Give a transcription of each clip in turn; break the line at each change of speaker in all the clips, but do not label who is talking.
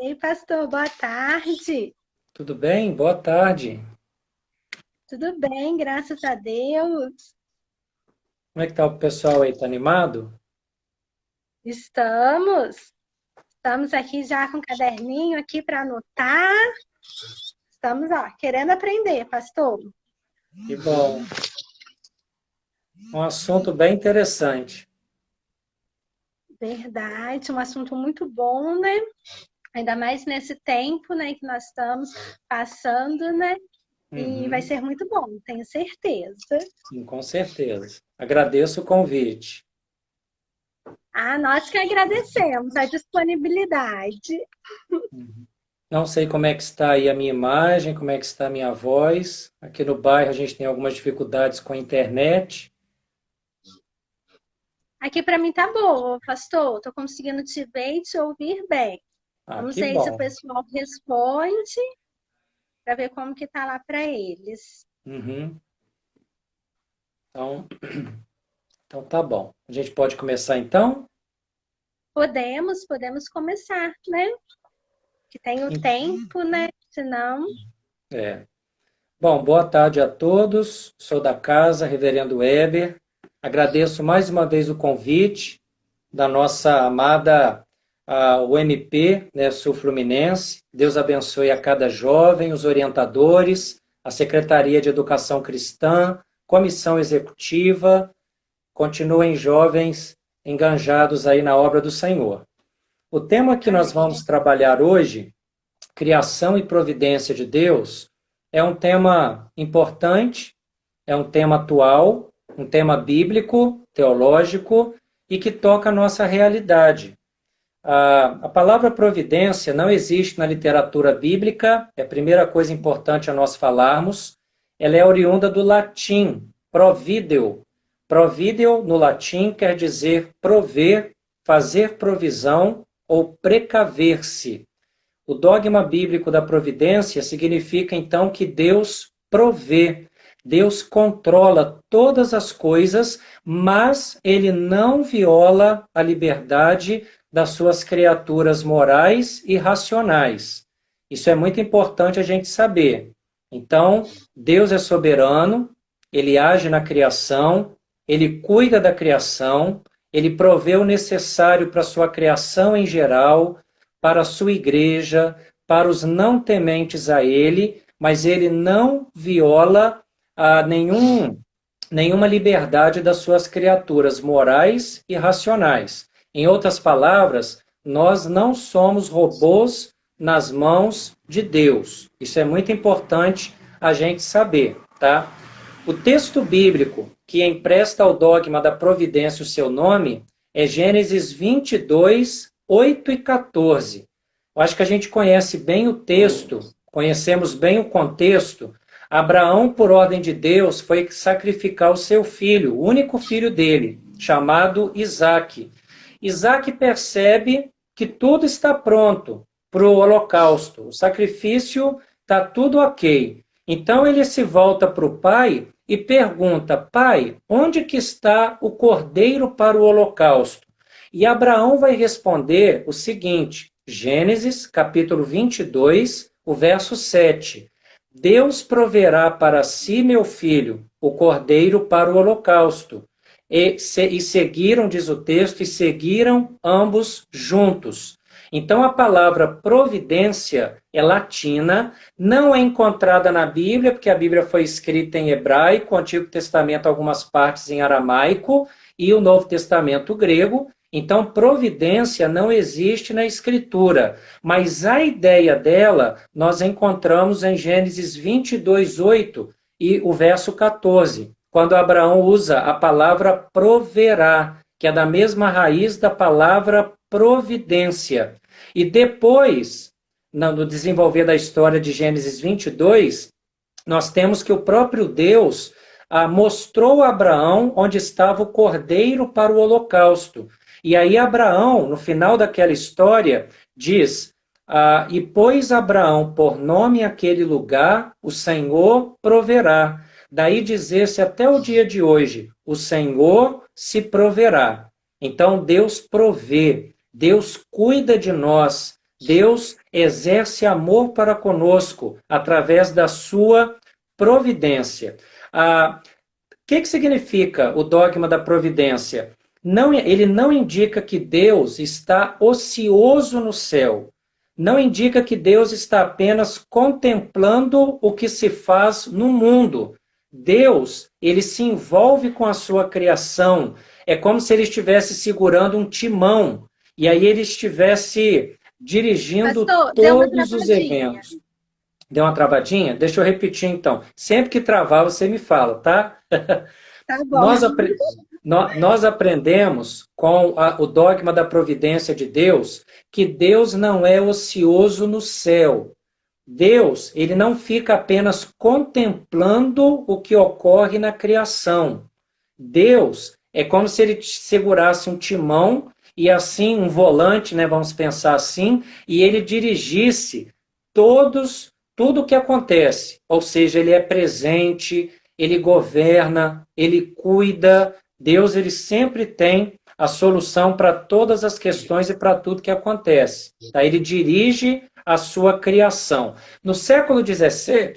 Ei, pastor, boa tarde.
Tudo bem? Boa tarde.
Tudo bem, graças a Deus.
Como é que tá o pessoal aí? Tá animado?
Estamos, estamos aqui já com um caderninho aqui para anotar. Estamos, ó, querendo aprender, pastor.
Que bom. Um assunto bem interessante.
Verdade, um assunto muito bom, né? Ainda mais nesse tempo, né, que nós estamos passando, né? E vai
Uhum.
ser muito bom, tenho certeza.
Sim, com certeza. Agradeço o convite.
Ah, nós que agradecemos a disponibilidade.
Uhum. Não sei como é que está aí a minha imagem, como é que está a minha voz. Aqui no bairro a gente tem algumas dificuldades com a internet.
Aqui para mim tá boa, pastor. Tô conseguindo te ver e te ouvir bem.
Ah,
Vamos
que
ver se o
bom.
pessoal responde para ver como que tá lá para eles.
Uhum. Então, então tá bom. A gente pode começar então?
Podemos começar, né? Que tem o tempo, né? Senão,
É. Bom, boa tarde a todos. Sou da casa, Reverendo Weber. Agradeço mais uma vez o convite da nossa amada UMP, né, Sul Fluminense. Deus abençoe a cada jovem, os orientadores, a Secretaria de Educação Cristã, Comissão Executiva. Continuem jovens enganjados aí na obra do Senhor. O tema que nós
amém.
vamos trabalhar hoje, criação e providência de Deus, é um tema importante, é um tema atual, um tema bíblico, teológico e que toca a nossa realidade. A palavra providência não existe na literatura bíblica, é a primeira coisa importante a nós falarmos. Ela é oriunda do latim, provideo. Provideo, no latim, quer dizer prover, fazer provisão ou precaver-se. O dogma bíblico da providência significa, então, que Deus provê, Deus controla todas as coisas, mas ele não viola a liberdade das suas criaturas morais e racionais. Isso é muito importante a gente saber. Então, Deus é soberano, ele age na criação, ele cuida da criação, ele provê o necessário para a sua criação em geral, para a sua igreja, para os não tementes a ele, mas ele não viola nenhuma liberdade das suas criaturas morais e racionais. Em outras palavras, nós não somos robôs nas mãos de Deus. Isso é muito importante a gente saber, tá? O texto bíblico que empresta ao dogma da providência o seu nome é Gênesis 22, 8 e 14. Eu acho que a gente conhece bem o texto, conhecemos bem o contexto. Abraão, por ordem de Deus, foi sacrificar o seu filho, o único filho dele, chamado Isaque. Isaque percebe que tudo está pronto para o holocausto, o sacrifício está tudo ok. Então ele se volta para o pai e pergunta: pai, onde que está o cordeiro para o holocausto? E Abraão vai responder o seguinte, Gênesis capítulo 22, o verso 7. Deus proverá para si, meu filho, o cordeiro para o holocausto. E seguiram, diz o texto, e seguiram ambos juntos. Então a palavra providência é latina, não é encontrada na Bíblia, porque a Bíblia foi escrita em hebraico, o Antigo Testamento algumas partes em aramaico e o Novo Testamento grego. Então providência não existe na Escritura, mas a ideia dela nós encontramos em Gênesis 22, 8 e o verso 14, quando Abraão usa a palavra proverá, que é da mesma raiz da palavra providência. E depois, no desenvolver da história de Gênesis 22, nós temos que o próprio Deus mostrou a Abraão onde estava o cordeiro para o holocausto. E aí Abraão, no final daquela história, diz, e pôs Abraão por nome aquele lugar, o Senhor proverá. Daí dizer-se até o dia de hoje, o Senhor se proverá. Então Deus provê, Deus cuida de nós, Deus exerce amor para conosco através da sua providência. O que significa o dogma da providência? Ele não indica que Deus está ocioso no céu. Não indica que Deus está apenas contemplando o que se faz no mundo. Deus, ele se envolve com a sua criação. É como se ele estivesse segurando um timão. E aí ele estivesse dirigindo todos os eventos. Deu uma travadinha? Deixa eu repetir, então. Sempre que travar, você me fala, tá?
Tá bom.
Nós aprendemos com o dogma da providência de Deus que Deus não é ocioso no céu. Deus, ele não fica apenas contemplando o que ocorre na criação. Deus é como se ele segurasse um timão e assim um volante, né, vamos pensar assim, e ele dirigisse tudo o que acontece. Ou seja, ele é presente, ele governa, ele cuida. Deus, ele sempre tem a solução para todas as questões e para tudo que acontece. Tá? Ele dirige a sua criação. No século XVII,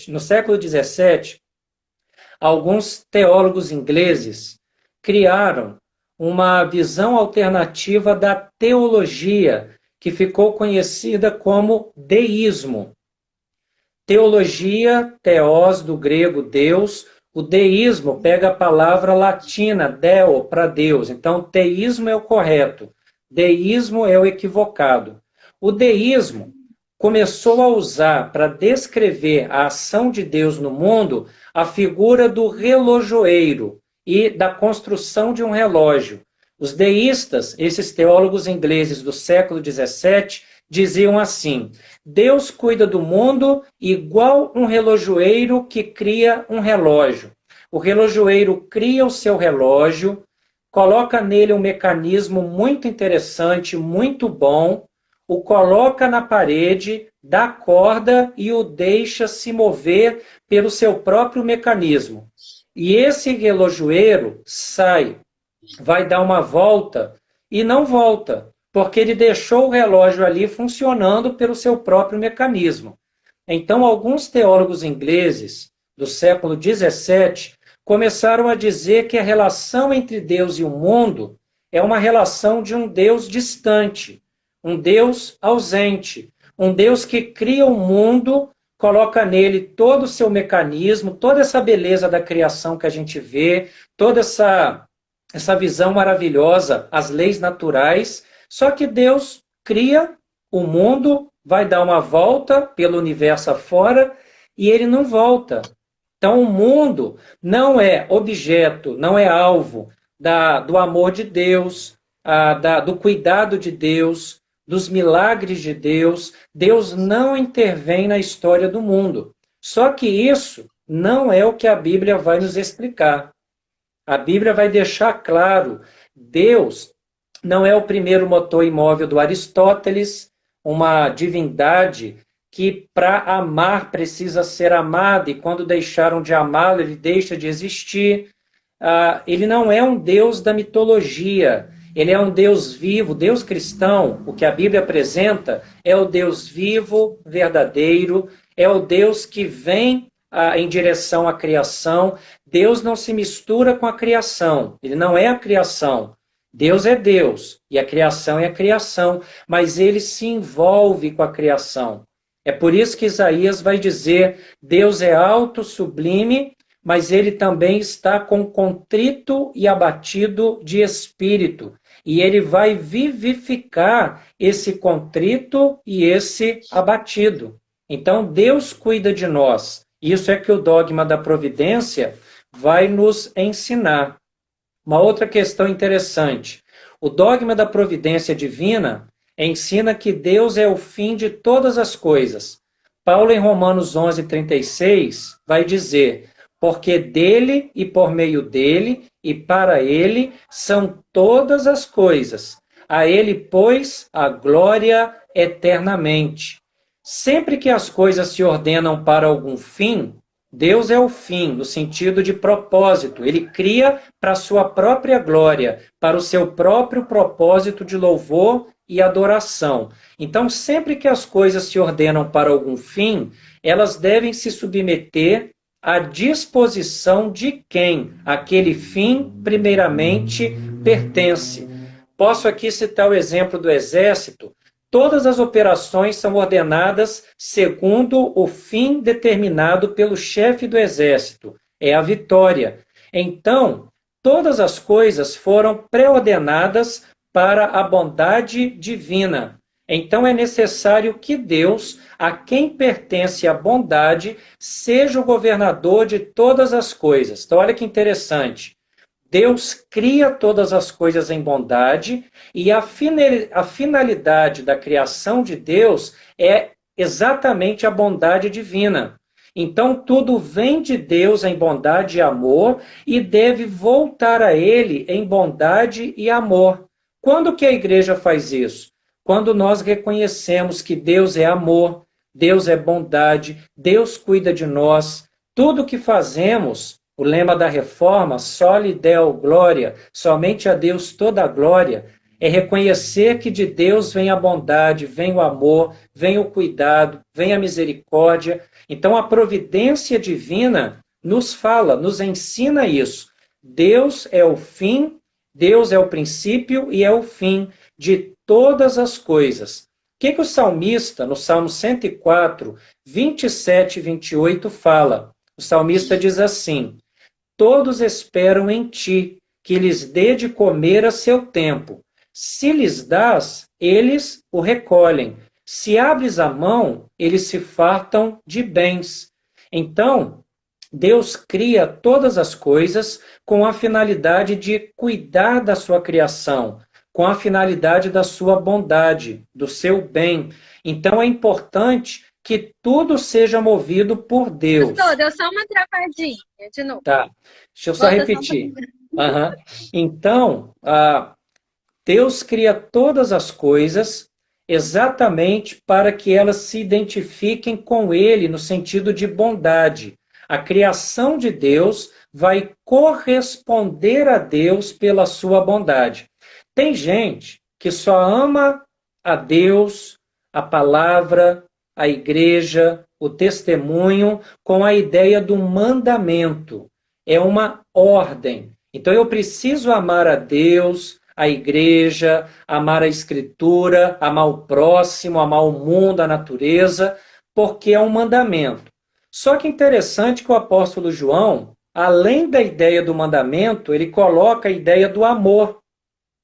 alguns teólogos ingleses criaram uma visão alternativa da teologia, que ficou conhecida como deísmo. Teologia, theos, do grego Deus. O deísmo pega a palavra latina, deo, para Deus. Então, teísmo é o correto. Deísmo é o equivocado. O deísmo começou a usar, para descrever a ação de Deus no mundo, a figura do relojoeiro e da construção de um relógio. Os deístas, esses teólogos ingleses do século XVII, diziam assim: Deus cuida do mundo igual um relojoeiro que cria um relógio. O relojoeiro cria o seu relógio, coloca nele um mecanismo muito interessante, muito bom, o coloca na parede, dá corda e o deixa se mover pelo seu próprio mecanismo. E esse relojoeiro sai, vai dar uma volta e não volta, porque ele deixou o relógio ali funcionando pelo seu próprio mecanismo. Então, alguns teólogos ingleses do século XVII começaram a dizer que a relação entre Deus e o mundo é uma relação de um Deus distante, um Deus ausente, um Deus que cria o mundo, coloca nele todo o seu mecanismo, toda essa beleza da criação que a gente vê, toda essa visão maravilhosa, as leis naturais. Só que Deus cria o mundo, vai dar uma volta pelo universo afora e ele não volta. Então o mundo não é objeto, não é alvo do amor de Deus, do cuidado de Deus, dos milagres de Deus. Deus não intervém na história do mundo. Só que isso não é o que a Bíblia vai nos explicar. A Bíblia vai deixar claro, Deus não é o primeiro motor imóvel do Aristóteles, uma divindade que para amar precisa ser amada, e quando deixaram de amá-lo, ele deixa de existir. Ele não é um Deus da mitologia, ele é um Deus vivo. Deus cristão, o que a Bíblia apresenta, é o Deus vivo, verdadeiro, é o Deus que vem em direção à criação. Deus não se mistura com a criação, ele não é a criação. Deus é Deus e a criação é a criação, mas ele se envolve com a criação. É por isso que Isaías vai dizer: Deus é alto, sublime, mas ele também está contrito e abatido de espírito. E ele vai vivificar esse contrito e esse abatido. Então Deus cuida de nós. Isso é que o dogma da providência vai nos ensinar. Uma outra questão interessante: o dogma da providência divina ensina que Deus é o fim de todas as coisas. Paulo, em Romanos 11:36, vai dizer: porque dele e por meio dele e para ele são todas as coisas. A ele, pois, a glória eternamente. Sempre que as coisas se ordenam para algum fim, Deus é o fim, no sentido de propósito. Ele cria para a sua própria glória, para o seu próprio propósito de louvor e adoração. Então, sempre que as coisas se ordenam para algum fim, elas devem se submeter à disposição de quem aquele fim, primeiramente, pertence. Posso aqui citar o exemplo do Exército. Todas as operações são ordenadas segundo o fim determinado pelo chefe do Exército, é a vitória. Então, todas as coisas foram pré-ordenadas para a bondade divina. Então é necessário que Deus, a quem pertence a bondade, seja o governador de todas as coisas. Então olha que interessante. Deus cria todas as coisas em bondade e a finalidade da criação de Deus é exatamente a bondade divina. Então, tudo vem de Deus em bondade e amor e deve voltar a Ele em bondade e amor. Quando que a igreja faz isso? Quando nós reconhecemos que Deus é amor, Deus é bondade, Deus cuida de nós. Tudo que fazemos, o lema da reforma, soli Deo glória, somente a Deus toda a glória, é reconhecer que de Deus vem a bondade, vem o amor, vem o cuidado, vem a misericórdia. Então a providência divina nos fala, nos ensina isso. Deus é o fim, Deus é o princípio e é o fim de todas as coisas. O que o salmista, no Salmo 104, 27 e 28, fala? O salmista diz assim: todos esperam em ti, que lhes dê de comer a seu tempo. Se lhes dás, eles o recolhem. Se abres a mão, eles se fartam de bens. Então, Deus cria todas as coisas com a finalidade de cuidar da sua criação, com a finalidade da sua bondade, do seu bem. Então, é importante que tudo seja movido por Deus.
Pastor, deu só uma travadinha de novo.
Tá, deixa eu só repetir. Então, Deus cria todas as coisas exatamente para que elas se identifiquem com Ele no sentido de bondade. A criação de Deus vai corresponder a Deus pela sua bondade. Tem gente que só ama a Deus, a palavra, a igreja, o testemunho, com a ideia do mandamento. É uma ordem. Então eu preciso amar a Deus, a igreja, amar a escritura, amar o próximo, amar o mundo, a natureza, porque é um mandamento. Só que interessante que o apóstolo João, além da ideia do mandamento, ele coloca a ideia do amor.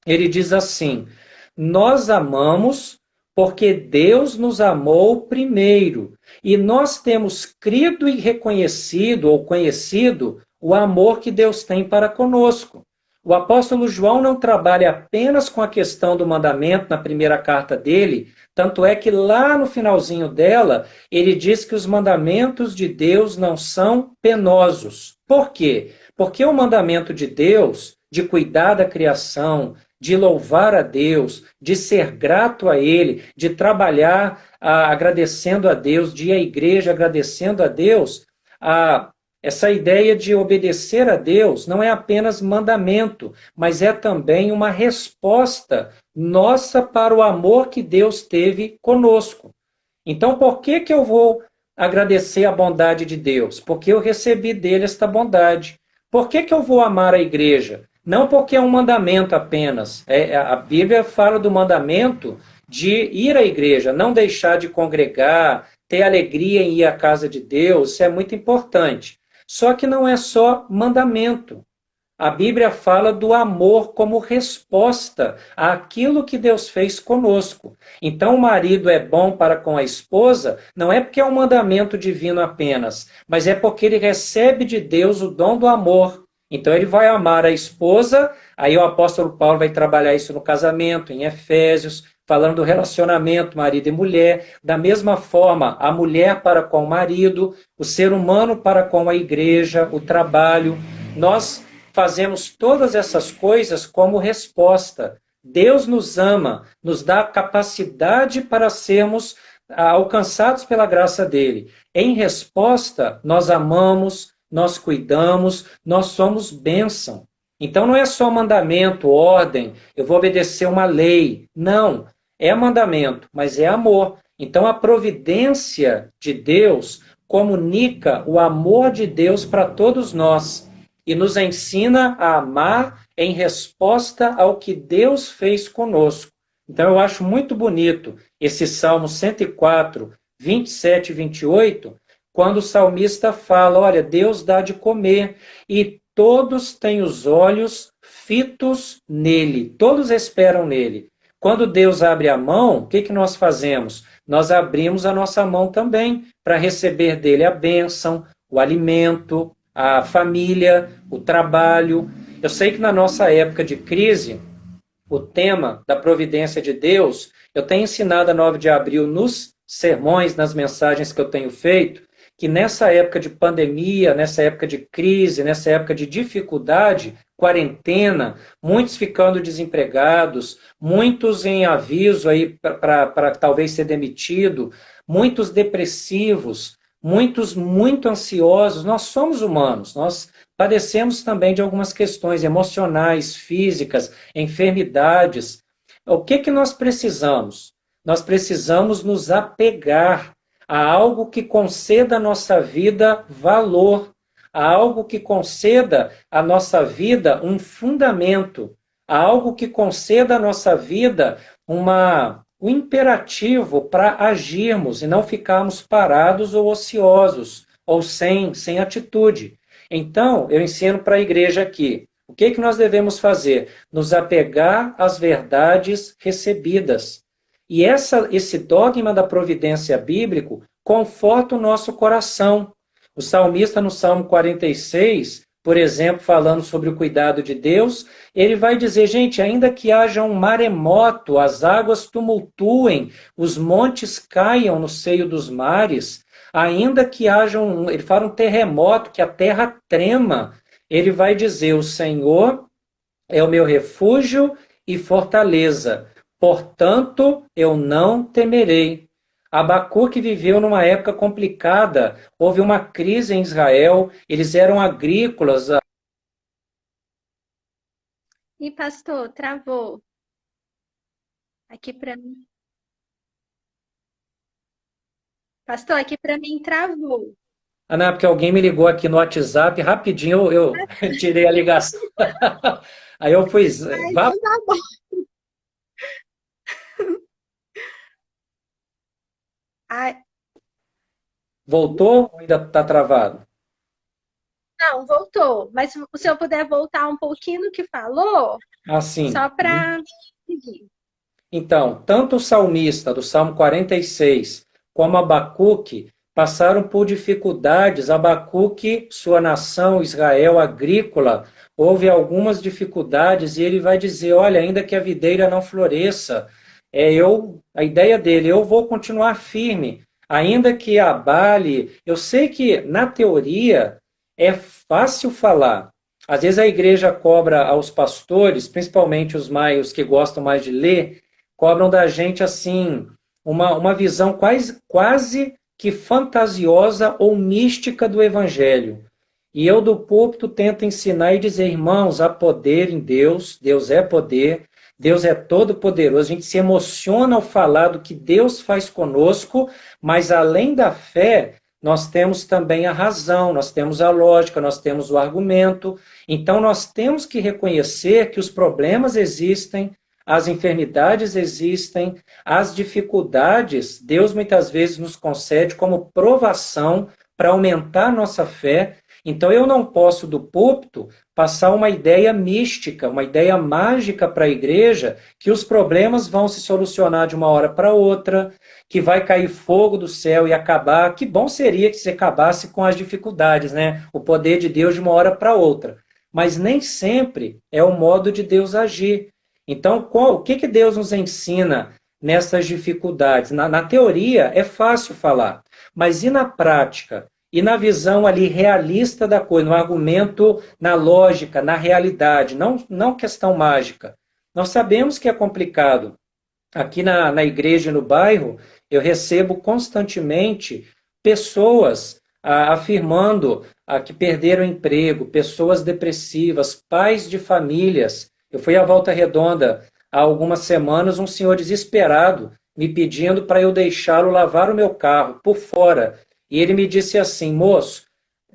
Ele diz assim: nós amamos porque Deus nos amou primeiro, e nós temos crido e reconhecido ou conhecido o amor que Deus tem para conosco. O apóstolo João não trabalha apenas com a questão do mandamento na primeira carta dele, tanto é que lá no finalzinho dela, ele diz que os mandamentos de Deus não são penosos. Por quê? Porque o mandamento de Deus, de cuidar da criação, de louvar a Deus, de ser grato a Ele, de trabalhar agradecendo a Deus, de ir à igreja agradecendo a Deus, essa ideia de obedecer a Deus não é apenas mandamento, mas é também uma resposta nossa para o amor que Deus teve conosco. Então, por que eu vou agradecer a bondade de Deus? Porque eu recebi dele esta bondade. Por que eu vou amar a igreja? Não porque é um mandamento apenas. A Bíblia fala do mandamento de ir à igreja, não deixar de congregar, ter alegria em ir à casa de Deus, isso é muito importante. Só que não é só mandamento. A Bíblia fala do amor como resposta àquilo que Deus fez conosco. Então, o marido é bom para com a esposa, não é porque é um mandamento divino apenas, mas é porque ele recebe de Deus o dom do amor. Então, ele vai amar a esposa, aí o apóstolo Paulo vai trabalhar isso no casamento, em Efésios, falando do relacionamento marido e mulher. Da mesma forma, a mulher para com o marido, o ser humano para com a igreja, o trabalho. Nós fazemos todas essas coisas como resposta. Deus nos ama, nos dá capacidade para sermos alcançados pela graça dele. Em resposta, nós amamos, nós cuidamos, nós somos bênção. Então não é só mandamento, ordem, eu vou obedecer uma lei. Não, é mandamento, mas é amor. Então a providência de Deus comunica o amor de Deus para todos nós e nos ensina a amar em resposta ao que Deus fez conosco. Então eu acho muito bonito esse Salmo 104, 27 e 28, quando o salmista fala, olha, Deus dá de comer e todos têm os olhos fitos nele, todos esperam nele. Quando Deus abre a mão, o que nós fazemos? Nós abrimos a nossa mão também para receber dele a bênção, o alimento, a família, o trabalho. Eu sei que na nossa época de crise, o tema da providência de Deus, eu tenho ensinado a 9 de abril nos sermões, nas mensagens que eu tenho feito, que nessa época de pandemia, nessa época de crise, nessa época de dificuldade, quarentena, muitos ficando desempregados, muitos em aviso aí para talvez ser demitido, muitos depressivos, muitos muito ansiosos. Nós somos humanos, nós padecemos também de algumas questões emocionais, físicas, enfermidades. O que nós precisamos? Nós precisamos nos apegar a algo que conceda à nossa vida valor, a algo que conceda à nossa vida um fundamento, a algo que conceda à nossa vida um imperativo para agirmos e não ficarmos parados ou ociosos, ou sem atitude. Então, eu ensino para a igreja aqui, o que nós devemos fazer? Nos apegar às verdades recebidas. E esse dogma da providência bíblico conforta o nosso coração. O salmista, no Salmo 46, por exemplo, falando sobre o cuidado de Deus, ele vai dizer, gente, ainda que haja um maremoto, as águas tumultuem, os montes caiam no seio dos mares, ainda que haja ele fala um terremoto, que a terra trema, ele vai dizer, o Senhor é o meu refúgio e fortaleza, portanto eu não temerei. Abacuque viveu numa época complicada, houve uma crise em Israel, eles eram agrícolas.
E pastor, travou aqui para mim. Pastor, aqui para mim travou.
Ah, não, porque alguém me ligou aqui no WhatsApp, rapidinho eu tirei a ligação. Aí eu fui, vá,
Então tá bom. Ai,
voltou ou ainda está travado?
não, voltou. Mas se o senhor puder voltar um pouquinho no que falou,
Assim.
só para seguir.
Então, tanto o salmista do Salmo 46 como Abacuque passaram por dificuldades. Abacuque, sua nação, Israel agrícola, houve algumas dificuldades e ele vai dizer, olha, ainda que a videira não floresça, a ideia dele, eu vou continuar firme, ainda que abale. Eu sei que, na teoria, é fácil falar. Às vezes a igreja cobra aos pastores, principalmente os que gostam mais de ler, cobram da gente assim uma visão quase que fantasiosa ou mística do evangelho. E eu do púlpito tento ensinar e dizer, irmãos, há poder em Deus, Deus é poder, Deus é todo poderoso. A gente se emociona ao falar do que Deus faz conosco, mas além da fé, nós temos também a razão, nós temos a lógica, nós temos o argumento. Então nós temos que reconhecer que os problemas existem, as enfermidades existem, as dificuldades, Deus muitas vezes nos concede como provação para aumentar a nossa fé. Então eu não posso do púlpito passar uma ideia mística, uma ideia mágica para a igreja, que os problemas vão se solucionar de uma hora para outra, que vai cair fogo do céu e acabar. Que bom seria que se acabasse com as dificuldades, né? O poder de Deus de uma hora para outra. Mas nem sempre é o modo de Deus agir. Então, o que Deus nos ensina nessas dificuldades? Na teoria é fácil falar, mas e na prática? E na visão ali realista da coisa, no argumento, na lógica, na realidade, não questão mágica. Nós sabemos que é complicado. Aqui na igreja e no bairro, eu recebo constantemente pessoas afirmando que perderam emprego, pessoas depressivas, pais de famílias. Eu fui à Volta Redonda há algumas semanas, um senhor desesperado me pedindo para eu deixá-lo lavar o meu carro por fora. E ele me disse assim, moço,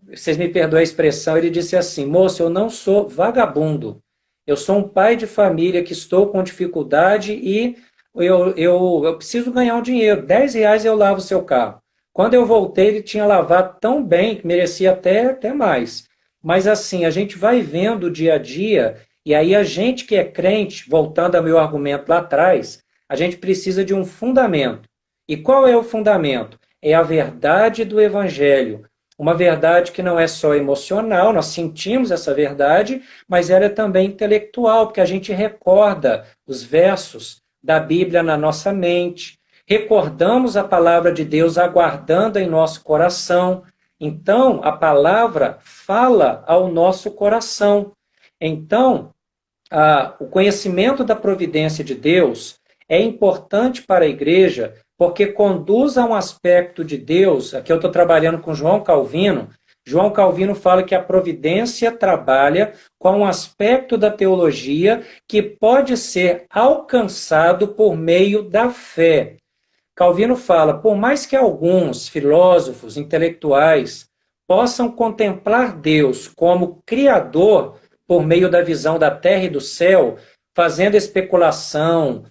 vocês me perdoem a expressão, ele disse assim, moço, eu não sou vagabundo. Eu sou um pai de família que estou com dificuldade e eu preciso ganhar um dinheiro. R$ 10 eu lavo o seu carro. Quando eu voltei, ele tinha lavado tão bem que merecia até mais. Mas assim, a gente vai vendo o dia a dia, e aí a gente que é crente, voltando ao meu argumento lá atrás, a gente precisa de um fundamento. E qual é o fundamento? É a verdade do Evangelho. Uma verdade que não é só emocional, nós sentimos essa verdade, mas ela é também intelectual, porque a gente recorda os versos da Bíblia na nossa mente, recordamos a palavra de Deus aguardando em nosso coração. Então, a palavra fala ao nosso coração. Então, o conhecimento da providência de Deus é importante para a igreja porque conduz a um aspecto de Deus. Aqui eu estou trabalhando com João Calvino. João Calvino fala que a providência trabalha com um aspecto da teologia que pode ser alcançado por meio da fé. Calvino fala, por mais que alguns filósofos intelectuais possam contemplar Deus como criador por meio da visão da terra e do céu, fazendo especulação,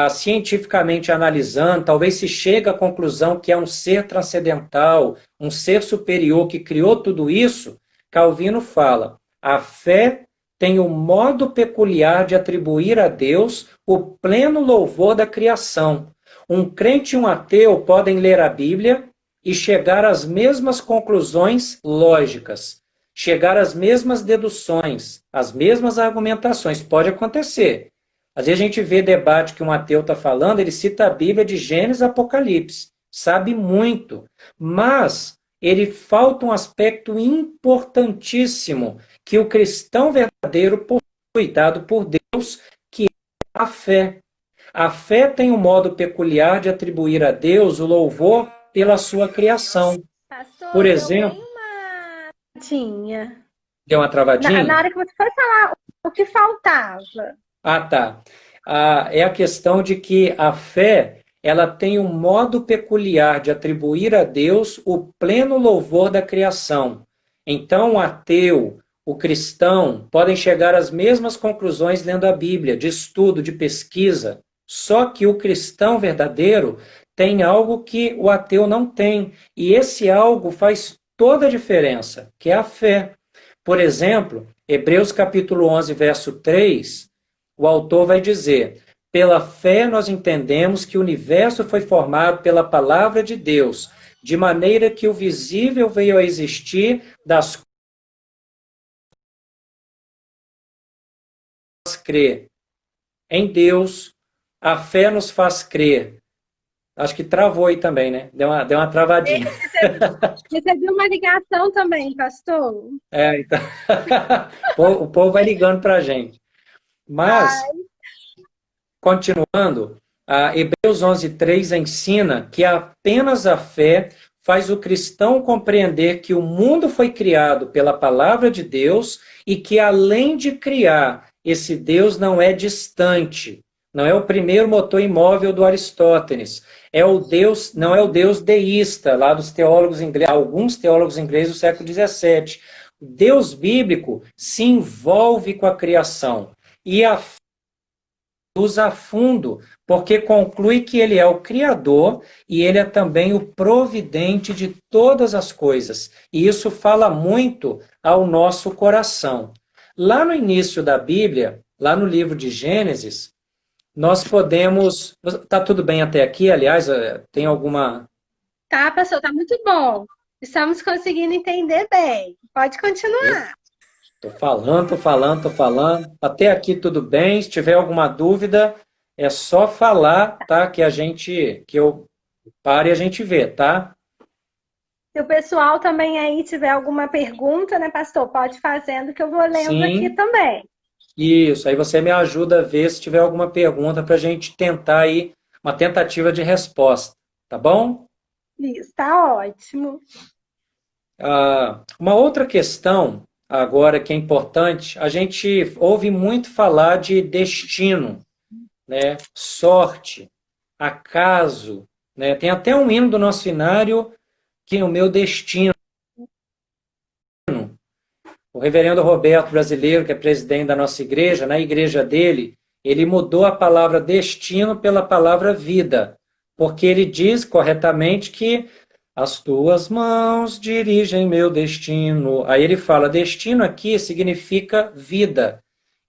cientificamente analisando, talvez se chegue à conclusão que é um ser transcendental, um ser superior que criou tudo isso, Calvino fala, a fé tem um modo peculiar de atribuir a Deus o pleno louvor da criação. Um crente e um ateu podem ler a Bíblia e chegar às mesmas conclusões lógicas, chegar às mesmas deduções, às mesmas argumentações. Pode acontecer. Às vezes a gente vê debate que um ateu está falando, ele cita a Bíblia de Gênesis a Apocalipse, sabe muito, mas ele falta um aspecto importantíssimo que o cristão verdadeiro possui, dado por Deus, que é a fé. A fé tem um modo peculiar de atribuir a Deus o louvor pela sua criação.
Pastor,
Por
deu
exemplo,
bem uma...
Tinha.
deu uma travadinha?
Na hora que você foi falar o que faltava.
Ah, tá. É a questão de que a fé, ela tem um modo peculiar de atribuir a Deus o pleno louvor da criação. Então, o ateu, o cristão, podem chegar às mesmas conclusões lendo a Bíblia, de estudo, de pesquisa. Só que o cristão verdadeiro tem algo que o ateu não tem. E esse algo faz toda a diferença, que é a fé. Por exemplo, Hebreus capítulo 11, verso 3, o autor vai dizer, pela fé nós entendemos que o universo foi formado pela palavra de Deus, de maneira que o visível veio a existir das coisas crer. Em Deus, a fé nos faz crer. Acho que travou aí também, né? Deu uma travadinha.
Recebi uma ligação também, pastor.
Então... o povo vai ligando para a gente. Mas, continuando, Hebreus 11:3 ensina que apenas a fé faz o cristão compreender que o mundo foi criado pela palavra de Deus e que, além de criar, esse Deus não é distante. Não é o primeiro motor imóvel do Aristóteles. Não é o Deus deísta, lá dos teólogos ingleses, alguns teólogos ingleses do século XVII. O Deus bíblico se envolve com a criação. E a fé usa a fundo, porque conclui que ele é o Criador e ele é também o providente de todas as coisas. E isso fala muito ao nosso coração. Lá no início da Bíblia, lá no livro de Gênesis, nós podemos... Está tudo bem até aqui, aliás? Tem alguma...
Tá, pastor, tá muito bom. Estamos conseguindo entender bem. Pode continuar.
Estou falando. Até aqui tudo bem. Se tiver alguma dúvida, é só falar, tá? Que eu pare e a gente vê, tá?
Se o pessoal também aí tiver alguma pergunta, né, pastor? Pode fazendo que eu vou lendo
Sim.
aqui também.
Isso, aí você me ajuda a ver se tiver alguma pergunta para a gente tentar aí uma tentativa de resposta, tá bom?
Isso, tá ótimo.
Uma outra questão agora que é importante, a gente ouve muito falar de destino. né? Sorte, acaso, né? Tem até um hino do nosso inário que é o meu destino. O reverendo Roberto Brasileiro, que é presidente da nossa igreja, na igreja dele, ele mudou a palavra destino pela palavra vida, porque ele diz corretamente que as tuas mãos dirigem meu destino. Aí ele fala, destino aqui significa vida.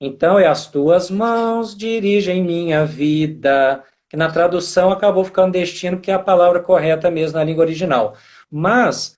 Então é as tuas mãos dirigem minha vida, que na tradução acabou ficando destino, que é a palavra correta mesmo na língua original. Mas,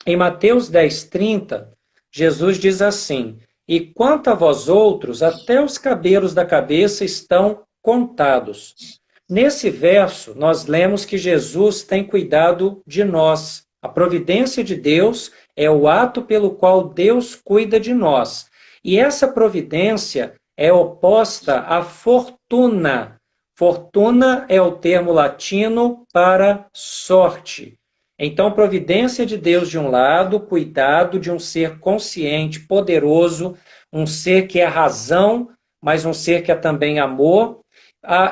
em Mateus 10:30, Jesus diz assim, e quanto a vós outros, até os cabelos da cabeça estão contados. Nesse verso, nós lemos que Jesus tem cuidado de nós. A providência de Deus é o ato pelo qual Deus cuida de nós. E essa providência é oposta à fortuna. Fortuna é o termo latino para sorte. Então, providência de Deus de um lado, cuidado de um ser consciente, poderoso, um ser que é razão, mas um ser que é também amor,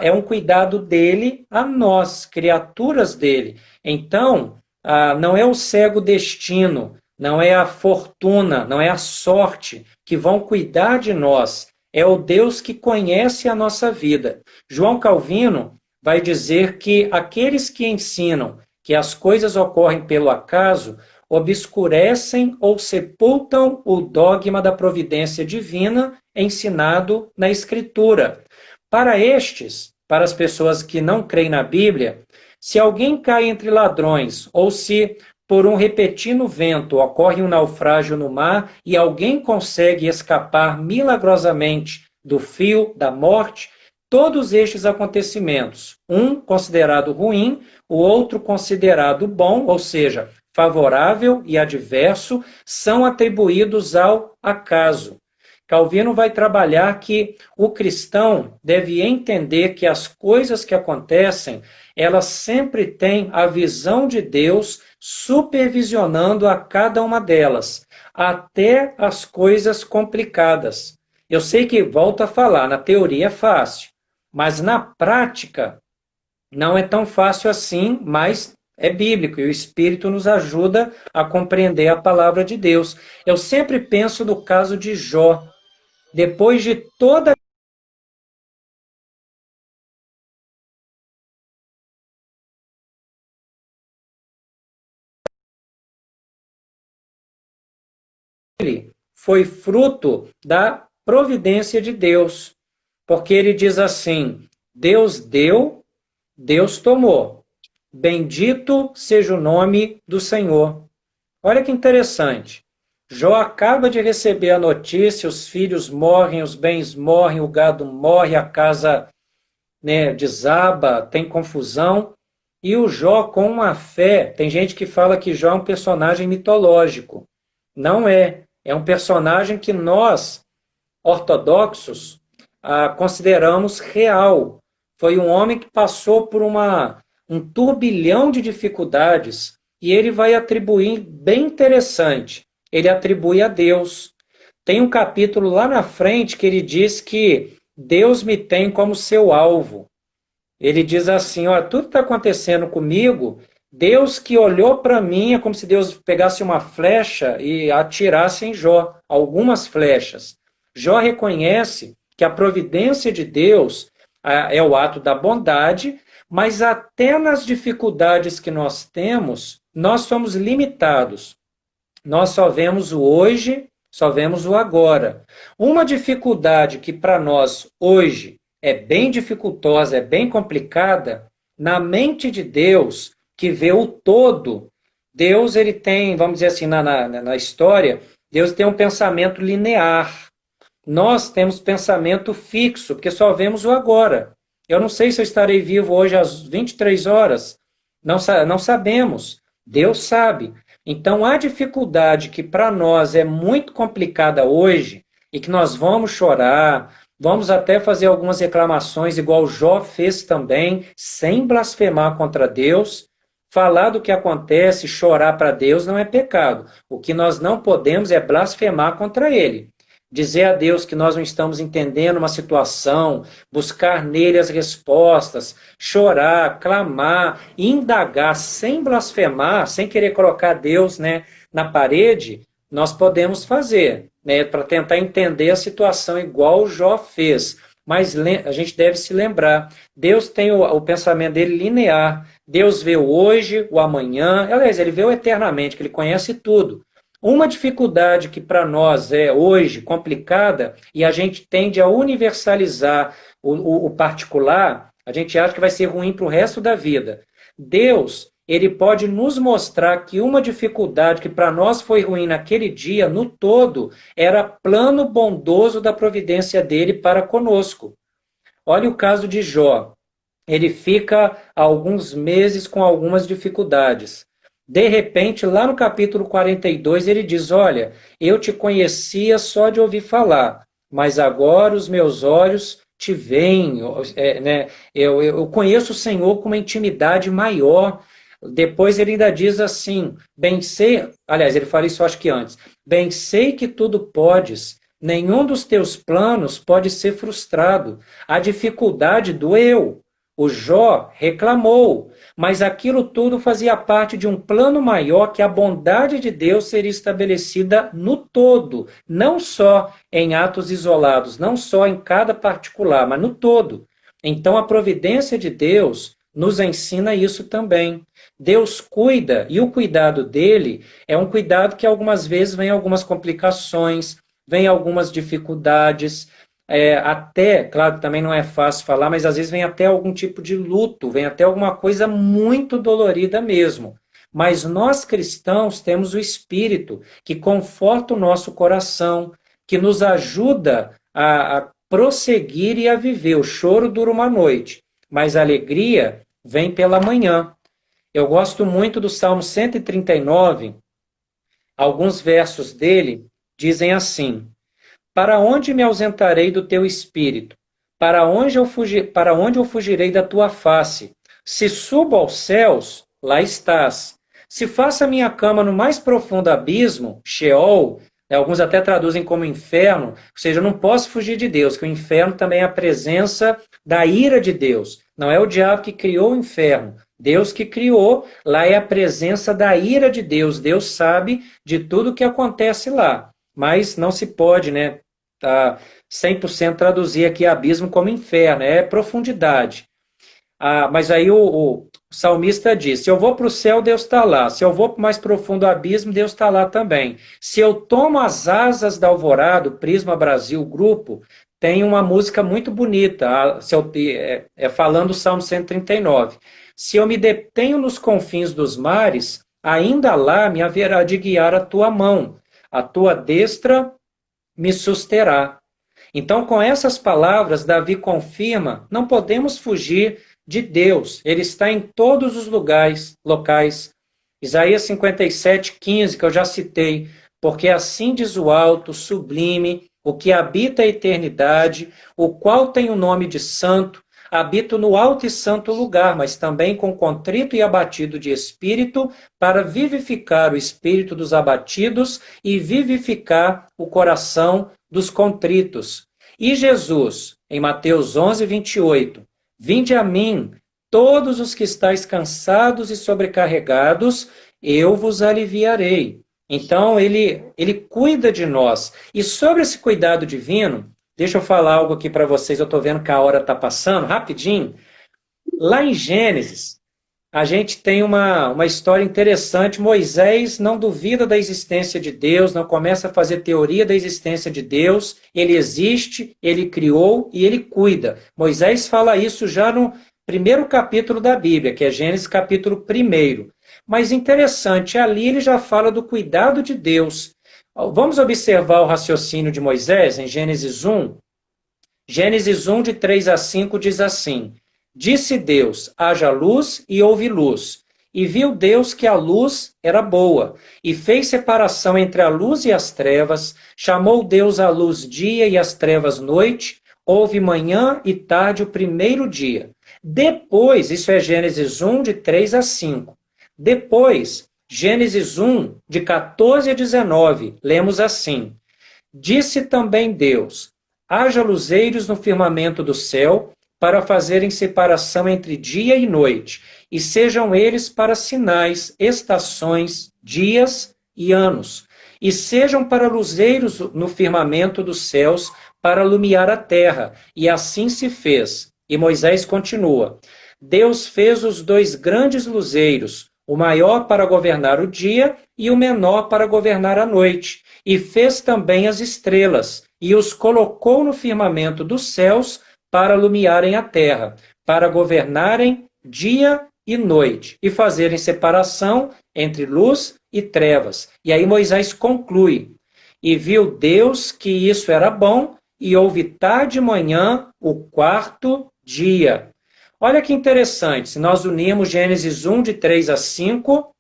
é um cuidado dele a nós, criaturas dele. Então, não é o cego destino, não é a fortuna, não é a sorte que vão cuidar de nós, é o Deus que conhece a nossa vida. João Calvino vai dizer que aqueles que ensinam que as coisas ocorrem pelo acaso, obscurecem ou sepultam o dogma da providência divina ensinado na Escritura. Para estes, para as pessoas que não creem na Bíblia, se alguém cai entre ladrões, ou se por um repentino vento ocorre um naufrágio no mar e alguém consegue escapar milagrosamente do fio da morte, todos estes acontecimentos, um considerado ruim, o outro considerado bom, ou seja, favorável e adverso, são atribuídos ao acaso. Calvino vai trabalhar que o cristão deve entender que as coisas que acontecem, elas sempre têm a visão de Deus supervisionando a cada uma delas, até as coisas complicadas. Eu sei que, volto a falar, na teoria é fácil, mas na prática não é tão fácil assim, mas é bíblico e o Espírito nos ajuda a compreender a palavra de Deus. Eu sempre penso no caso de Jó. Depois de toda ele foi fruto da providência de Deus, porque ele diz assim: Deus deu, Deus tomou. Bendito seja o nome do Senhor. Olha que interessante. Jó acaba de receber a notícia, os filhos morrem, os bens morrem, o gado morre, a casa, né, desaba, tem confusão. E o Jó, com uma fé, tem gente que fala que Jó é um personagem mitológico. Não é. É um personagem que nós, ortodoxos, consideramos real. Foi um homem que passou por um turbilhão de dificuldades e ele vai atribuir, bem interessante, ele atribui a Deus. Tem um capítulo lá na frente que ele diz que Deus me tem como seu alvo. Ele diz assim, ó, tudo está acontecendo comigo, Deus que olhou para mim, é como se Deus pegasse uma flecha e atirasse em Jó, algumas flechas. Jó reconhece que a providência de Deus é o ato da bondade, mas até nas dificuldades que nós temos, nós somos limitados. Nós só vemos o hoje, só vemos o agora. Uma dificuldade que para nós hoje é bem dificultosa, é bem complicada, na mente de Deus, que vê o todo, Deus ele tem, vamos dizer assim, na história, Deus tem um pensamento linear. Nós temos pensamento fixo, porque só vemos o agora. Eu não sei se eu estarei vivo hoje às 23 horas. Não sabemos. Deus sabe. Então, a dificuldade que para nós é muito complicada hoje, e que nós vamos chorar, vamos até fazer algumas reclamações, igual Jó fez também, sem blasfemar contra Deus. Falar do que acontece, chorar para Deus não é pecado. O que nós não podemos é blasfemar contra Ele. dizer a Deus que nós não estamos entendendo uma situação, buscar nele as respostas, chorar, clamar, indagar, sem blasfemar, sem querer colocar Deus, né, na parede, nós podemos fazer, né, para tentar entender a situação igual Jó fez. Mas a gente deve se lembrar, Deus tem o pensamento dele linear, Deus vê o hoje, o amanhã, aliás, ele vê o eternamente, que ele conhece tudo. Uma dificuldade que para nós é hoje complicada, e a gente tende a universalizar o particular, a gente acha que vai ser ruim para o resto da vida. Deus, ele pode nos mostrar que uma dificuldade que para nós foi ruim naquele dia, no todo, era plano bondoso da providência dele para conosco. Olha o caso de Jó. Ele fica alguns meses com algumas dificuldades. De repente, lá no capítulo 42, ele diz, olha, eu te conhecia só de ouvir falar, mas agora os meus olhos te veem, né? Eu conheço o Senhor com uma intimidade maior. Depois ele ainda diz assim, bem sei, aliás, ele fala isso acho que antes, bem sei que tudo podes, nenhum dos teus planos pode ser frustrado. A dificuldade doeu. O Jó reclamou, mas aquilo tudo fazia parte de um plano maior que a bondade de Deus seria estabelecida no todo, não só em atos isolados, não só em cada particular, mas no todo. Então a providência de Deus nos ensina isso também. Deus cuida, e o cuidado dele é um cuidado que algumas vezes vem algumas complicações, vem algumas dificuldades, até, claro que também não é fácil falar, mas às vezes vem até algum tipo de luto, vem até alguma coisa muito dolorida mesmo. Mas nós cristãos temos o Espírito que conforta o nosso coração, que nos ajuda a prosseguir e a viver. O choro dura uma noite, mas a alegria vem pela manhã. Eu gosto muito do Salmo 139, alguns versos dele dizem assim, para onde me ausentarei do teu espírito? Para onde eu fugirei da tua face? Se subo aos céus, lá estás. Se faço a minha cama no mais profundo abismo, Sheol, alguns até traduzem como inferno, ou seja, eu não posso fugir de Deus, que o inferno também é a presença da ira de Deus. Não é o diabo que criou o inferno, Deus que criou, lá é a presença da ira de Deus. Deus sabe de tudo que acontece lá. Mas não se pode, né, 100% traduzir aqui abismo como inferno, é profundidade. Mas aí o salmista diz, se eu vou para o céu, Deus está lá. Se eu vou para o mais profundo abismo, Deus está lá também. Se eu tomo as asas da alvorada, o Prisma Brasil Grupo, tem uma música muito bonita, falando o Salmo 139. Se eu me detenho nos confins dos mares, ainda lá me haverá de guiar a tua mão. A tua destra me susterá. Então, com essas palavras, Davi confirma, não podemos fugir de Deus. Ele está em todos os locais. Isaías 57:15, que eu já citei, porque assim diz o alto, sublime, o que habita a eternidade, o qual tem o nome de santo, habito no alto e santo lugar, mas também com contrito e abatido de espírito, para vivificar o espírito dos abatidos e vivificar o coração dos contritos. E Jesus, em Mateus 11:28, vinde a mim, todos os que estáis cansados e sobrecarregados, eu vos aliviarei. Então, ele cuida de nós. E sobre esse cuidado divino, deixa eu falar algo aqui para vocês, eu estou vendo que a hora está passando, rapidinho. Lá em Gênesis, a gente tem uma história interessante. Moisés não duvida da existência de Deus, não começa a fazer teoria da existência de Deus. Ele existe, ele criou e ele cuida. Moisés fala isso já no primeiro capítulo da Bíblia, que é Gênesis capítulo 1. Mas interessante, ali ele já fala do cuidado de Deus. Vamos observar o raciocínio de Moisés em Gênesis 1. Gênesis 1, de 3 a 5, diz assim, disse Deus, haja luz e houve luz. E viu Deus que a luz era boa, e fez separação entre a luz e as trevas, chamou Deus a luz dia e as trevas noite, houve manhã e tarde o primeiro dia. Depois, isso é Gênesis 1, de 3 a 5. Depois, Gênesis 1, de 14 a 19, lemos assim, Disse também Deus: haja luzeiros no firmamento do céu, para fazerem separação entre dia e noite, e sejam eles para sinais, estações, dias e anos, e sejam para luzeiros no firmamento dos céus, para alumiar a terra. E assim se fez. E Moisés continua: Deus fez os 2 grandes luzeiros, o maior para governar o dia e o menor para governar a noite, e fez também as estrelas, e os colocou no firmamento dos céus para alumiarem a terra, para governarem dia e noite, e fazerem separação entre luz e trevas. E aí Moisés conclui: e viu Deus que isso era bom, e houve tarde e manhã o 4º dia. Olha que interessante, se nós unirmos Gênesis 1, de 3 a 5,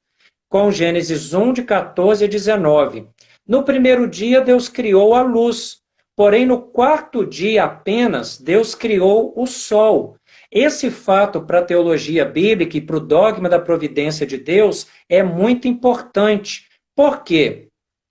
com Gênesis 1, de 14 a 19. No primeiro dia, Deus criou a luz, porém no 4º dia apenas, Deus criou o sol. Esse fato para a teologia bíblica e para o dogma da providência de Deus é muito importante. Por quê?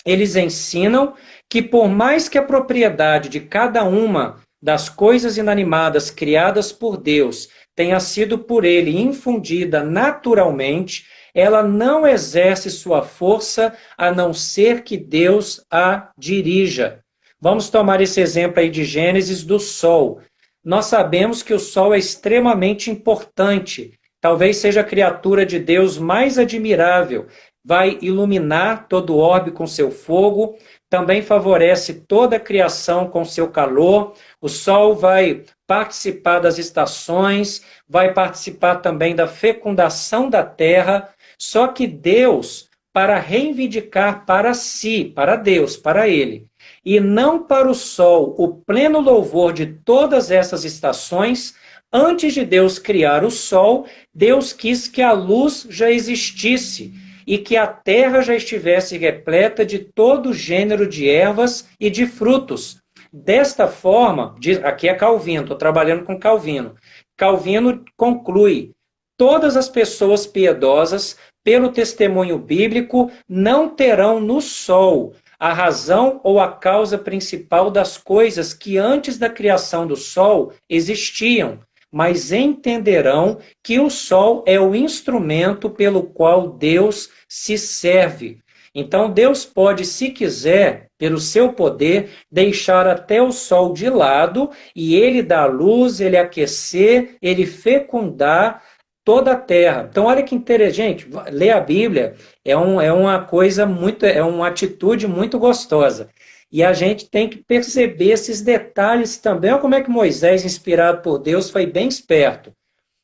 Eles ensinam que por mais que a propriedade de cada uma das coisas inanimadas criadas por Deus tenha sido por ele infundida naturalmente, ela não exerce sua força a não ser que Deus a dirija. Vamos tomar esse exemplo aí de Gênesis do sol. Nós sabemos que o sol é extremamente importante, talvez seja a criatura de Deus mais admirável, vai iluminar todo o orbe com seu fogo, também favorece toda a criação com seu calor, o sol vai participar das estações, vai participar também da fecundação da terra, só que Deus, para reivindicar para si, para Deus, para ele, e não para o sol, o pleno louvor de todas essas estações, antes de Deus criar o sol, Deus quis que a luz já existisse, e que a terra já estivesse repleta de todo gênero de ervas e de frutos. Desta forma, aqui é Calvino, estou trabalhando com Calvino. Calvino conclui: todas as pessoas piedosas, pelo testemunho bíblico, não terão no sol a razão ou a causa principal das coisas que antes da criação do sol existiam, mas entenderão que o sol é o instrumento pelo qual Deus se serve. Então Deus pode, se quiser, pelo seu poder, deixar até o sol de lado e ele dar luz, ele aquecer, ele fecundar toda a terra. Então olha que interessante, ler a Bíblia é uma coisa muito, é uma atitude muito gostosa. E a gente tem que perceber esses detalhes também. Olha como é que Moisés, inspirado por Deus, foi bem esperto,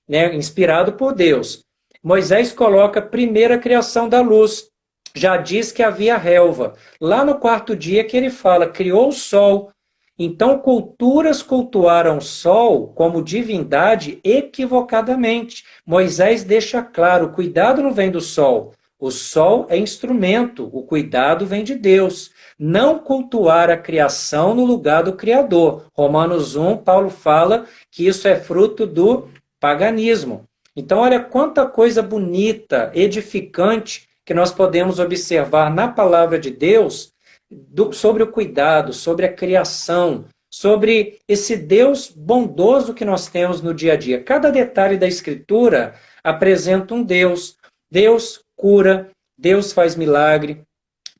né? Inspirado por Deus. Moisés coloca a primeira criação da luz. Já diz que havia relva. Lá no 4º dia que ele fala, criou o sol. Então, culturas cultuaram o sol como divindade equivocadamente. Moisés deixa claro, o cuidado não vem do sol. O sol é instrumento, o cuidado vem de Deus. Não cultuar a criação no lugar do Criador. Romanos 1, Paulo fala que isso é fruto do paganismo. Então, olha quanta coisa bonita, edificante, que nós podemos observar na palavra de Deus sobre o cuidado, sobre a criação, sobre esse Deus bondoso que nós temos no dia a dia. Cada detalhe da Escritura apresenta um Deus. Deus cura, Deus faz milagre.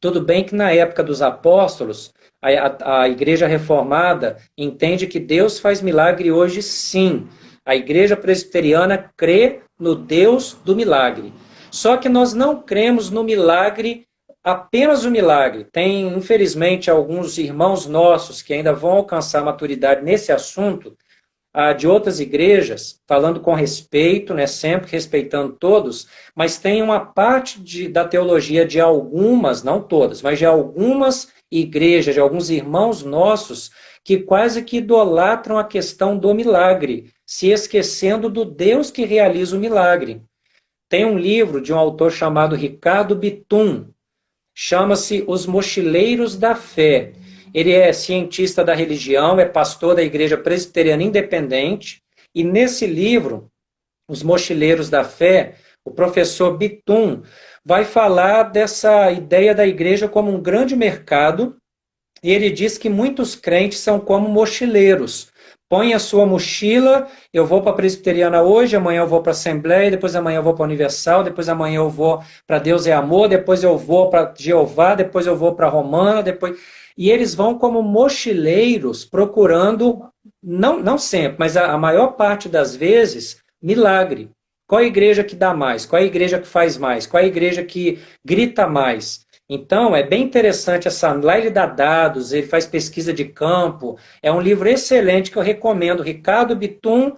Tudo bem que na época dos apóstolos, a igreja reformada entende que Deus faz milagre hoje sim. A igreja presbiteriana crê no Deus do milagre. Só que nós não cremos no milagre, apenas o milagre. Tem, infelizmente, alguns irmãos nossos que ainda vão alcançar maturidade nesse assunto, de outras igrejas, falando com respeito, né, sempre respeitando todos, mas tem uma parte da teologia de algumas, não todas, mas de algumas igrejas, de alguns irmãos nossos, que quase que idolatram a questão do milagre, se esquecendo do Deus que realiza o milagre. Tem um livro de um autor chamado Ricardo Bitum, chama-se Os Mochileiros da Fé. Ele é cientista da religião, é pastor da Igreja Presbiteriana Independente, e nesse livro, Os Mochileiros da Fé, o professor Bitum vai falar dessa ideia da igreja como um grande mercado, E ele diz que muitos crentes são como mochileiros. Põe a sua mochila, eu vou para a Presbiteriana hoje, amanhã eu vou para a Assembleia, depois amanhã eu vou para a Universal, depois amanhã eu vou para Deus é Amor, depois eu vou para Jeová, depois eu vou para a Romana, depois... E eles vão como mochileiros procurando, não sempre, mas a maior parte das vezes, milagre. Qual a igreja que dá mais? Qual a igreja que faz mais? Qual a igreja que grita mais? Então, é bem interessante essa. Lá ele dá dados, ele faz pesquisa de campo. É um livro excelente que eu recomendo. Ricardo Bitum,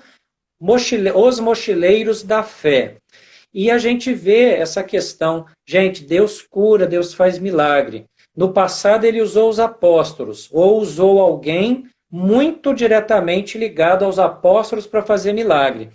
Os Mochileiros da Fé. E a gente vê essa questão. Gente, Deus cura, Deus faz milagre. No passado, ele usou os apóstolos, ou usou alguém muito diretamente ligado aos apóstolos para fazer milagre.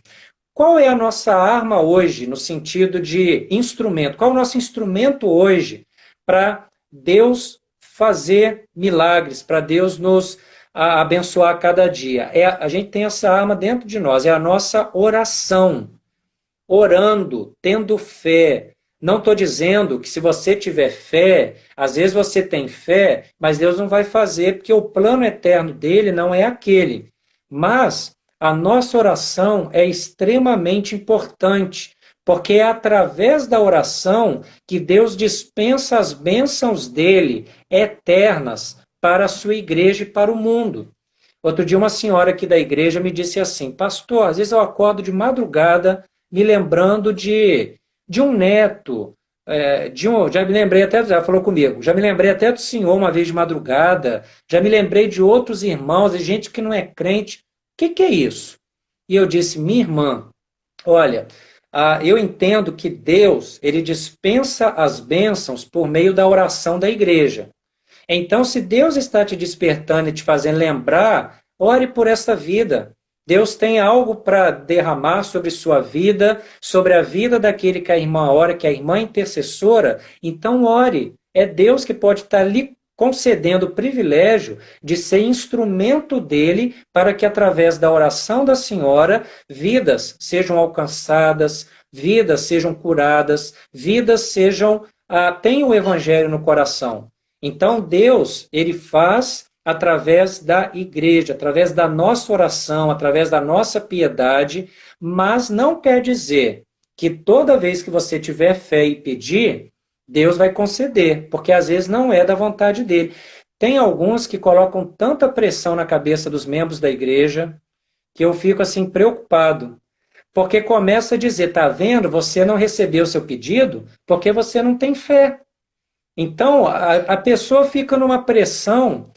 Qual é a nossa arma hoje, no sentido de instrumento? Qual é o nosso instrumento hoje para Deus fazer milagres, para Deus nos abençoar cada dia? A gente tem essa arma dentro de nós, é a nossa oração. Orando, tendo fé. Não estou dizendo que se você tiver fé, às vezes você tem fé, mas Deus não vai fazer, porque o plano eterno dele não é aquele. Mas a nossa oração é extremamente importante, porque é através da oração que Deus dispensa as bênçãos dele eternas para a sua igreja e para o mundo. Outro dia, uma senhora aqui da igreja me disse assim: pastor, às vezes eu acordo de madrugada me lembrando de um neto, já me lembrei até, já falou comigo, já me lembrei até do senhor uma vez de madrugada, já me lembrei de outros irmãos, de gente que não é crente. O que é isso? E eu disse: minha irmã, olha, eu entendo que Deus, ele dispensa as bênçãos por meio da oração da igreja. Então, se Deus está te despertando e te fazendo lembrar, ore por essa vida. Deus tem algo para derramar sobre sua vida, sobre a vida daquele que a irmã ora, que a irmã é intercessora. Então, ore. É Deus que pode estar lhe concedendo o privilégio de ser instrumento dele para que, através da oração da senhora, vidas sejam alcançadas, vidas sejam curadas, vidas tenham o evangelho no coração. Então, Deus, ele faz através da igreja, através da nossa oração, através da nossa piedade, mas não quer dizer que toda vez que você tiver fé e pedir, Deus vai conceder, porque às vezes não é da vontade dele. Tem alguns que colocam tanta pressão na cabeça dos membros da igreja que eu fico assim preocupado, porque começa a dizer: tá vendo, você não recebeu o seu pedido porque você não tem fé. Então, a pessoa fica numa pressão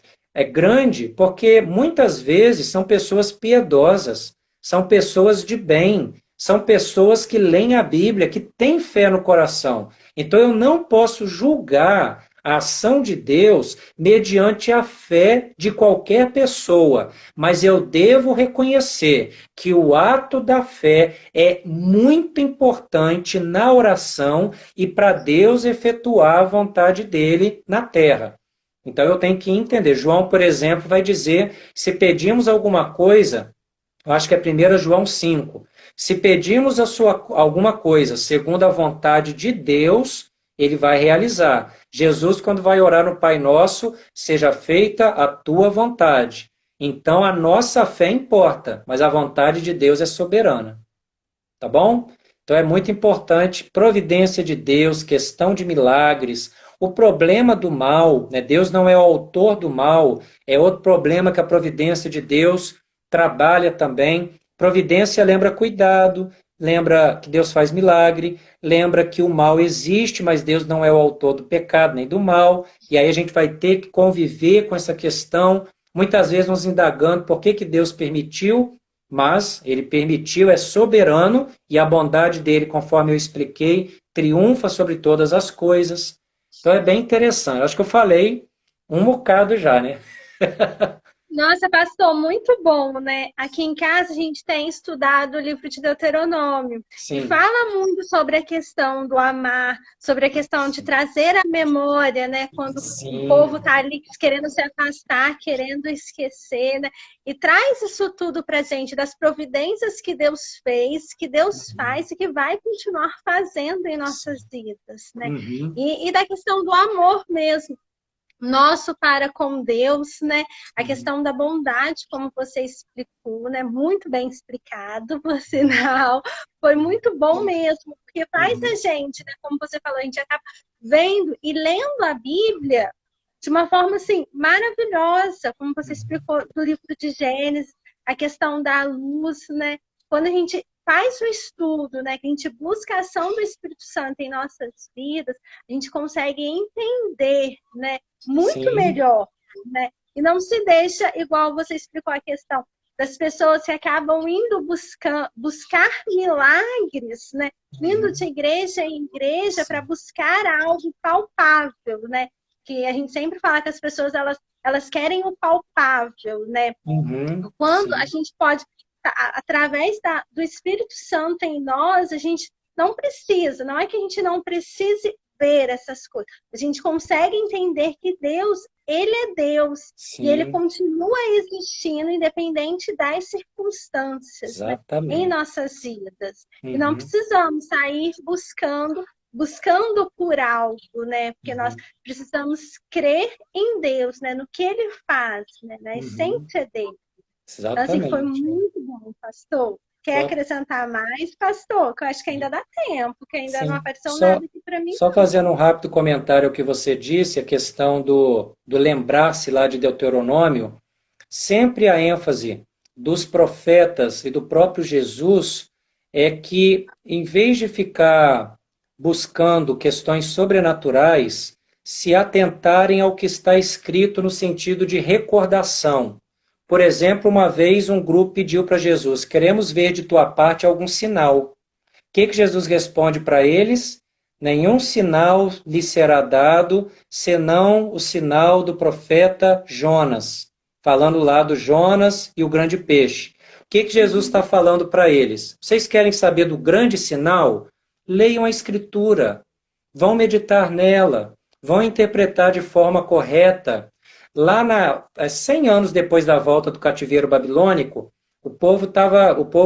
grande, porque muitas vezes são pessoas piedosas, são pessoas de bem, são pessoas que leem a Bíblia, que têm fé no coração. Então, eu não posso julgar a ação de Deus mediante a fé de qualquer pessoa, mas eu devo reconhecer que o ato da fé é muito importante na oração e para Deus efetuar a vontade dele na terra. Então eu tenho que entender. João, por exemplo, vai dizer: se pedimos alguma coisa, eu acho que é 1 João 5, se pedimos alguma coisa segundo a vontade de Deus, ele vai realizar. Jesus, quando vai orar no Pai Nosso, seja feita a tua vontade. Então a nossa fé importa, mas a vontade de Deus é soberana. Tá bom? Então é muito importante, providência de Deus, questão de milagres. O problema do mal, né? Deus não é o autor do mal, é outro problema que a providência de Deus trabalha também. Providência lembra cuidado, lembra que Deus faz milagre, lembra que o mal existe, mas Deus não é o autor do pecado nem do mal, e aí a gente vai ter que conviver com essa questão, muitas vezes nos indagando por que Deus permitiu, mas ele permitiu, é soberano, e a bondade dele, conforme eu expliquei, triunfa sobre todas as coisas. Então é bem interessante. Acho que eu falei um bocado já, né?
Nossa, pastor, muito bom, né? Aqui em casa a gente tem estudado o livro de Deuteronômio e
Sim,
fala muito sobre a questão do amar, sobre a questão de trazer a memória, né? Quando o povo
sim.
está ali querendo se afastar, querendo esquecer, né? E traz isso tudo para a gente, das providências que Deus fez, que Deus faz e que vai continuar fazendo em nossas vidas, né?
Uhum.
E da questão do amor mesmo. nosso para com Deus, né? A questão da bondade, como você explicou, né? Muito bem explicado, por sinal. Foi muito bom mesmo, porque faz a gente, né? Como você falou, a gente acaba vendo e lendo a Bíblia de uma forma, assim, maravilhosa, como você explicou do livro de Gênesis, a questão da luz, né? Quando a gente faz o estudo, né? Que a gente busca a ação do Espírito Santo em nossas vidas, a gente consegue entender, né? Muito
Sim.
melhor, né? E não se deixa, igual você explicou a questão das pessoas que acabam indo buscar milagres, né? Indo de igreja em igreja para buscar algo palpável, né? Que a gente sempre fala que as pessoas elas querem o palpável, né? Quando a
Sim.
gente pode, através do Espírito Santo em nós, a gente não precisa, não é que a gente não precise ver essas coisas. A gente consegue entender que Deus, Ele é Deus e Ele
Sim,
continua existindo independente das circunstâncias, né, em
exatamente.
nossas vidas. E não
Uhum,
precisamos sair buscando por algo, né? Porque nós
uhum,
precisamos crer em Deus, né? No que Ele faz, né? Na
uhum.
essência dele. Então, assim, foi
Exatamente.
muito bom, pastor. Quer
Só,
acrescentar mais, pastor? Que eu acho que ainda dá tempo, que ainda não
sim,
apareceu nada aqui para mim,
só
não.
fazendo um rápido comentário ao que você disse, a questão do lembrar-se lá de Deuteronômio, sempre a ênfase dos profetas e do próprio Jesus é que, em vez de ficar buscando questões sobrenaturais, se atentarem ao que está escrito no sentido de recordação. Por exemplo, uma vez um grupo pediu para Jesus: queremos ver de tua parte algum sinal. O que Jesus responde para eles? Nenhum sinal lhe será dado, senão o sinal do profeta Jonas. Falando lá do Jonas e o grande peixe. O que Jesus está falando para eles? Vocês querem saber do grande sinal? Leiam a Escritura, vão meditar nela, vão interpretar de forma correta. Lá 100 anos depois da volta do cativeiro babilônico, o povo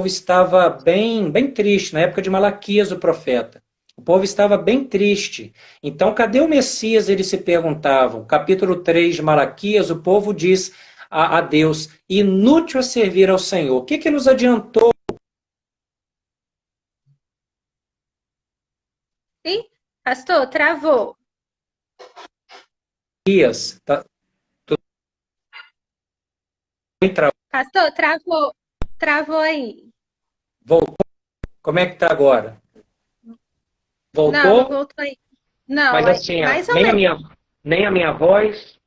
estava bem triste, na época de Malaquias, o profeta. O povo estava bem triste. Então, cadê o Messias? Eles se perguntavam. Capítulo 3 de Malaquias, o povo diz a Deus: inútil é servir ao Senhor. O que nos adiantou?
Ih, pastor, travou.
Tá, tudo bem,
Pastor, travou aí.
voltou? Como é que está agora?
Não, não
Voltou?
voltou aí. Não,
Mas
é
assim,
mais ou
nem a
menos.
minha, nem a minha voz.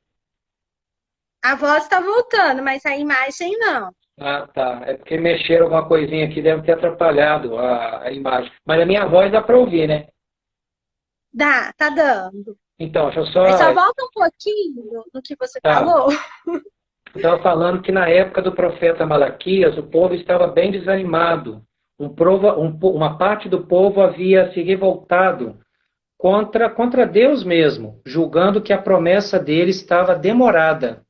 A voz está voltando, mas a imagem não.
Ah, tá. É porque mexeram alguma coisinha aqui, deve ter atrapalhado a imagem. Mas a minha voz dá para ouvir, né?
Dá, tá dando.
Então, deixa eu
Mas
só.
só volta um pouquinho no que você
Tá.
falou.
Eu estava falando que na época do profeta Malaquias, o povo estava bem desanimado. Uma parte do povo havia se revoltado contra Deus mesmo, julgando que a promessa dele estava demorada.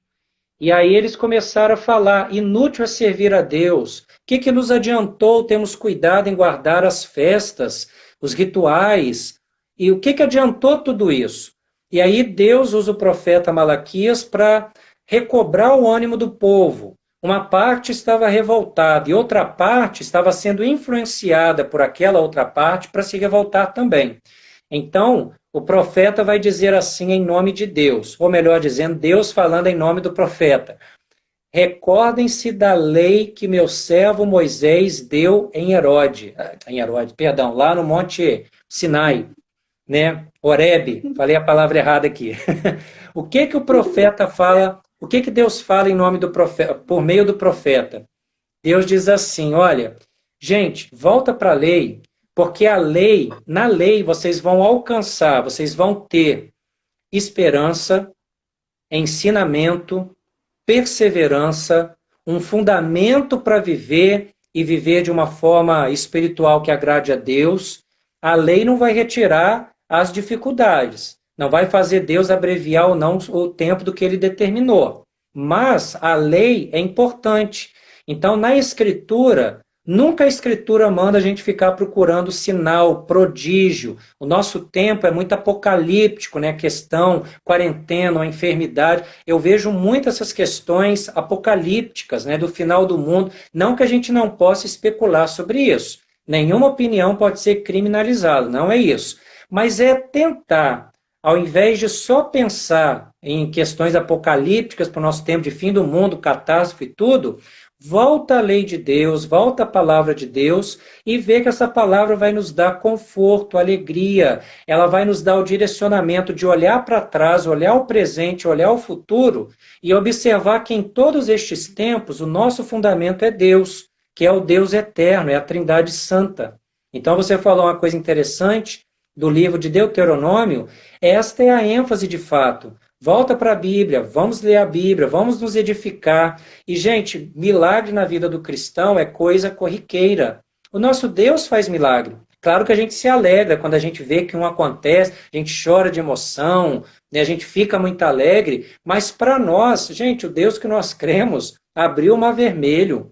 E aí eles começaram a falar: inútil é servir a Deus. O que nos adiantou termos cuidado em guardar as festas, os rituais? E o que adiantou tudo isso? E aí Deus usa o profeta Malaquias para recobrar o ânimo do povo. Uma parte estava revoltada e outra parte estava sendo influenciada por aquela outra parte para se revoltar também. Então, o profeta vai dizer assim em nome de Deus, ou melhor dizendo, Deus falando em nome do profeta. Recordem-se da lei que meu servo Moisés deu perdão, lá no Monte Sinai, né? Horebe, falei a palavra errada aqui. O que o profeta fala? O que Deus fala em nome do profeta, por meio do profeta? Deus diz assim: olha, gente, volta para a lei, porque na lei vocês vão alcançar, vocês vão ter esperança, ensinamento, perseverança, um fundamento para viver e viver de uma forma espiritual que agrade a Deus. A lei não vai retirar as dificuldades, não vai fazer Deus abreviar ou não o tempo do que ele determinou. Mas a lei é importante. Então, na Escritura, Nunca a Escritura manda a gente ficar procurando sinal, prodígio. O nosso tempo é muito apocalíptico, né? Questão, quarentena, a enfermidade. Eu vejo muito essas questões apocalípticas, né? Do final do mundo. Não que a gente não possa especular sobre isso. Nenhuma opinião pode ser criminalizada, não é isso. Mas é tentar, ao invés de só pensar em questões apocalípticas para o nosso tempo de fim do mundo, catástrofe e tudo, volta à lei de Deus, volta à palavra de Deus e vê que essa palavra vai nos dar conforto, alegria, ela vai nos dar o direcionamento de olhar para trás, olhar o presente, olhar o futuro e observar que em todos estes tempos o nosso fundamento é Deus, que é o Deus eterno, é a Trindade Santa. Então você falou uma coisa interessante do livro de Deuteronômio, esta é a ênfase de fato. Volta para a Bíblia, vamos ler a Bíblia, vamos nos edificar. E, gente, milagre na vida do cristão é coisa corriqueira. O nosso Deus faz milagre. Claro que a gente se alegra quando a gente vê que um acontece, a gente chora de emoção, né, a gente fica muito alegre, mas para nós, gente, o Deus que nós cremos abriu o mar vermelho,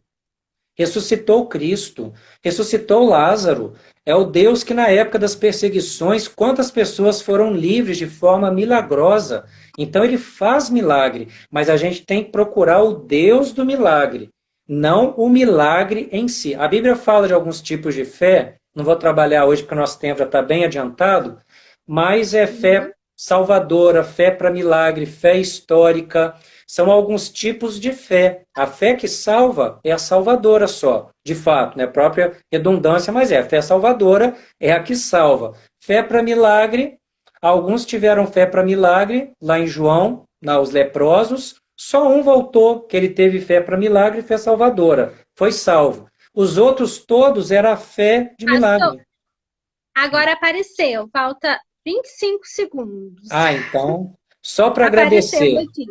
ressuscitou Cristo, ressuscitou Lázaro. É o Deus que, na época das perseguições, quantas pessoas foram livres de forma milagrosa. Então, ele faz milagre, mas a gente tem que procurar o Deus do milagre, não o milagre em si. A Bíblia fala de alguns tipos de fé, não vou trabalhar hoje porque o nosso tempo já está bem adiantado, mas é fé salvadora, fé para milagre, fé histórica. São alguns tipos de fé. A fé que salva é a salvadora só, de fato, né? Própria redundância, mas é. A fé salvadora é a que salva. Fé para milagre, alguns tiveram fé para milagre, lá em João, os leprosos, só um voltou, que ele teve fé para milagre e fé salvadora. Foi salvo. Os outros todos era a fé de
Pastor,
milagre.
agora apareceu, falta 25 segundos.
Ah, então, só para
Apareceu
agradecer.
aqui.